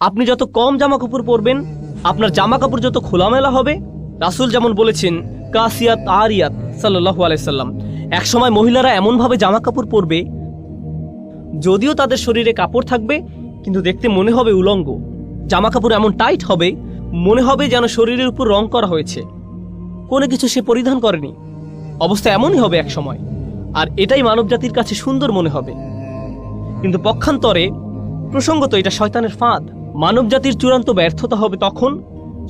আপনি যত কম জামা কাপড় পরবেন, আপনার জামা কাপড় যত খোলামেলা হবে। রাসূল যেমন বলেছেন, কাসিয়াত আরিয়াত সাল্লাল্লাহু আলাইহি সাল্লাম, একসময় মহিলারা এমনভাবে জামা কাপড় পরবে, যদিও তাদের শরীরে কাপড় থাকবে কিন্তু দেখতে মনে হবে উলঙ্গ। জামা কাপড় এমন টাইট হবে, মনে হবে যেন শরীরের উপর রং করা হয়েছে, কোনো কিছু সে পরিধান করেনি। অবস্থা এমনই হবে এক সময়, আর এটাই মানবজাতির কাছে সুন্দর মনে হবে। কিন্তু পক্ষান্তরে প্রসঙ্গত এটা শয়তানের ফাঁদ। মানবজাতির চূড়ান্ত ব্যর্থতা হবে তখন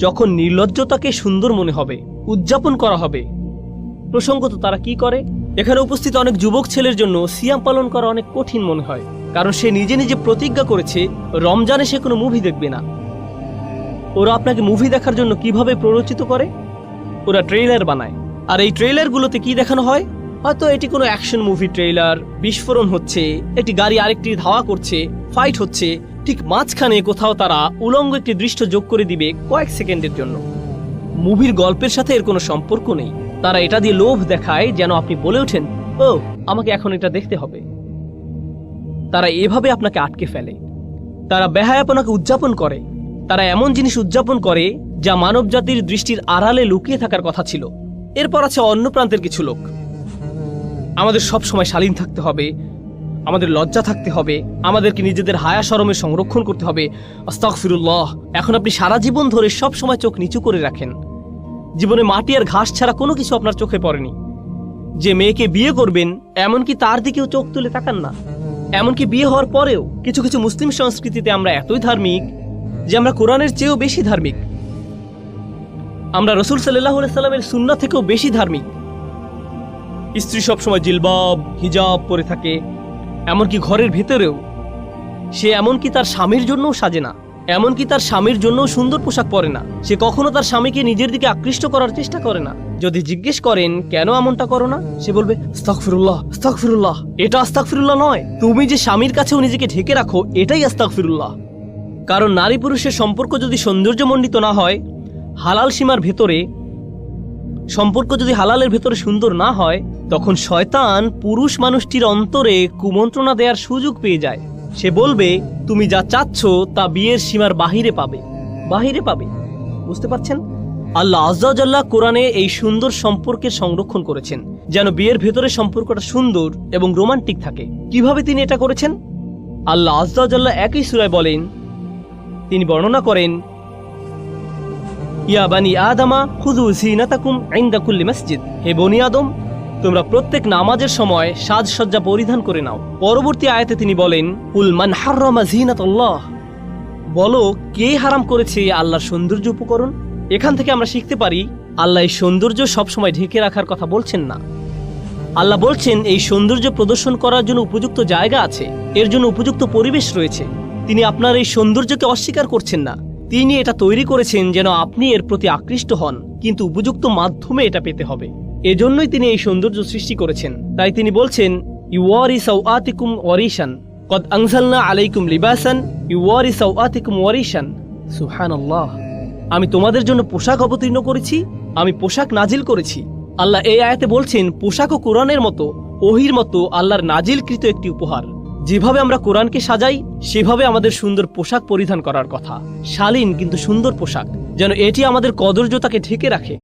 যখন নির্লজ্জতাকে সুন্দর মনে হবে, উদযাপন করা হবে। প্রসঙ্গত তারা কি করে? এখানে উপস্থিত অনেক যুবক ছেলের জন্য সিয়াম পালন করা অনেক কঠিন মনে হয়, কারণ সে নিজে নিজে প্রতিজ্ঞা করেছে রমজানে সে কোনো মুভি দেখবে না। ওরা আপনাকে মুভি দেখার জন্য কিভাবে প্ররোচিত করে? ওরা ট্রেইলার বানায়, আর এই ট্রেইলারগুলোতে কি দেখানো হয়? হয়তো এটি কোনো অ্যাকশন মুভি ট্রেইলার, বিস্ফোরণ হচ্ছে, একটি গাড়ি আরেকটি ধাওয়া করছে, ফাইট হচ্ছে, ঠিক মাঝখানে কোথাও তারা উলঙ্গ একটি দৃশ্য যোগ করে দিবে কয়েক সেকেন্ডের জন্য। মুভির গল্পের সাথে এর কোনো সম্পর্ক নেই। তারা এটা দিয়ে লোভ দেখায় যেন আপনি বলে ওঠেন, ও আমাকে এখন এটা দেখতে হবে। তারা এভাবে আপনাকে আটকে ফেলে। তারা বেহায়াপনাকে উদযাপন করে। তারা এমন জিনিস উদযাপন করে যা মানবজাতির দৃষ্টির আড়ালে লুকিয়ে থাকার কথা ছিল। এরপর আছে অন্য প্রান্তের কিছু লোক। আমাদের সব সময় শালীন থাকতে হবে, আমাদের লজ্জা থাকতে হবে, আমাদেরকে নিজেদের হায়া শরমের সংরক্ষণ করতে হবে। আস্তাগফিরুল্লাহ। এখন আপনি সারা জীবন ধরে সব সময় চোখ নিচু করে রাখেন। জীবনে মাটি আর ঘাস ছাড়া কোনো কিছু আপনার চোখে পড়েনি। যে মেয়েকে বিয়ে করবেন এমনকি তার দিকেও চোখ তুলে তাকান না। এমনকি বিয়ে হওয়ার পরেও কিছু কিছু মুসলিম সংস্কৃতিতে আমরা এতই ধার্মিক যে আমরা কোরআনের চেয়েও বেশি ধার্মিক। আমরা রাসূল সাল্লাল্লাহু আলাইহি সাল্লামের সুন্নাহ থেকেও বেশি ধার্মিক। স্ত্রী সবসময় জিলবাব হিজাব পরে থাকে, এমনকি ঘরের ভেতরেও সে এমনকি তার স্বামীর জন্যও সাজে না, এমনকি তার স্বামীর জন্যও সুন্দর পোশাক পরে না। সে কখনো তার স্বামীকে নিজের দিকে আকৃষ্ট করার চেষ্টা করে না। যদি জিজ্ঞেস করেন কেন এমনটা করো না, সে বলবে আস্তাগফিরুল্লাহ আস্তাগফিরুল্লাহ। এটা আস্তাগফিরুল্লাহ নয়, তুমি যে স্বামীর কাছেও নিজেকে ঢেকে রাখো এটাই আস্তাগফিরুল্লাহ। কারণ নারী পুরুষের সম্পর্ক যদি সৌন্দর্যমণ্ডিত না হয়, হালাল সীমার ভেতরে সম্পর্ক যদি হালালের ভেতরে সুন্দর না হয়, তখন শয়তান পুরুষ মানুষটির অন্তরে কুমন্ত্রণা দেওয়ার সুযোগ পেয়ে যায়। সে বলবে তুমি যা চাচ্ছ তা বিয়ের সীমার বাহিরে পাবে, বাহিরে পাবে। বুঝতে পারছেন? আল্লাহ আযজা ওয়া জাল্লা কোরআনে এই সুন্দর সম্পর্কের সংরক্ষণ করেছেন যেন বিয়ের ভেতরে সম্পর্কটা সুন্দর এবং রোমান্টিক থাকে। কিভাবে তিনি এটা করেছেন? আল্লাহ আযজা ওয়া জাল্লা একই সূরায় বলেন, তিনি বর্ণনা করেন, ইয়া বানি আদমা খুযু যিনাতাকুম ইনদা কুল্লি মসজিদ। হে বনি আদম, তোমরা প্রত্যেক নামাজের সময় সাজসজ্জা পরিধান করে নাও। পরবর্তী আয়াতে তিনি বলেন, কুল মান হাররামা যিনাতাল্লাহ, বলো কে হারাম করেছে আল্লাহর সৌন্দর্য উপকরণ। এখান থেকে আমরা শিখতে পারি আল্লাহ এই সৌন্দর্য সবসময় ঢেকে রাখার কথা বলছেন না। আল্লাহ বলছেন এই সৌন্দর্য প্রদর্শন করার জন্য উপযুক্ত জায়গা আছে, এর জন্য উপযুক্ত পরিবেশ রয়েছে। তিনি আপনার এই সৌন্দর্যকে অস্বীকার করছেন না। তিনি এটা তৈরি করেছেন যেন আপনি এর প্রতি আকৃষ্ট হন, কিন্তু উপযুক্ত মাধ্যমে এটা পেতে হবে। এজন্যই তিনি এই সৌন্দর্য সৃষ্টি করেছেন। তাই তিনি বলছেন, ইউওয়ারি সাওআতিকুম ওয়ারিশান কদ আনজালনা আলাইকুম লিবাসান ইউওয়ারি সাওআতিকুম ওয়ারিশান। সুবহানাল্লাহ। আমি তোমাদের জন্য পোশাক অবতীর্ণ করেছি, আমি পোশাক নাজিল করেছি। আল্লাহ এই আয়াতে বলছেন পোশাকও কোরআনের মতো, ওহীর মতো আল্লাহর নাজিলকৃত একটি উপহার। যেভাবে আমরা কোরআনকে সাজাই সেভাবে আমাদের সুন্দর পোশাক পরিধান করার কথা। শালীন কিন্তু সুন্দর পোশাক, যেন এটি আমাদের কদর্যতাকে ঢেকে রাখে।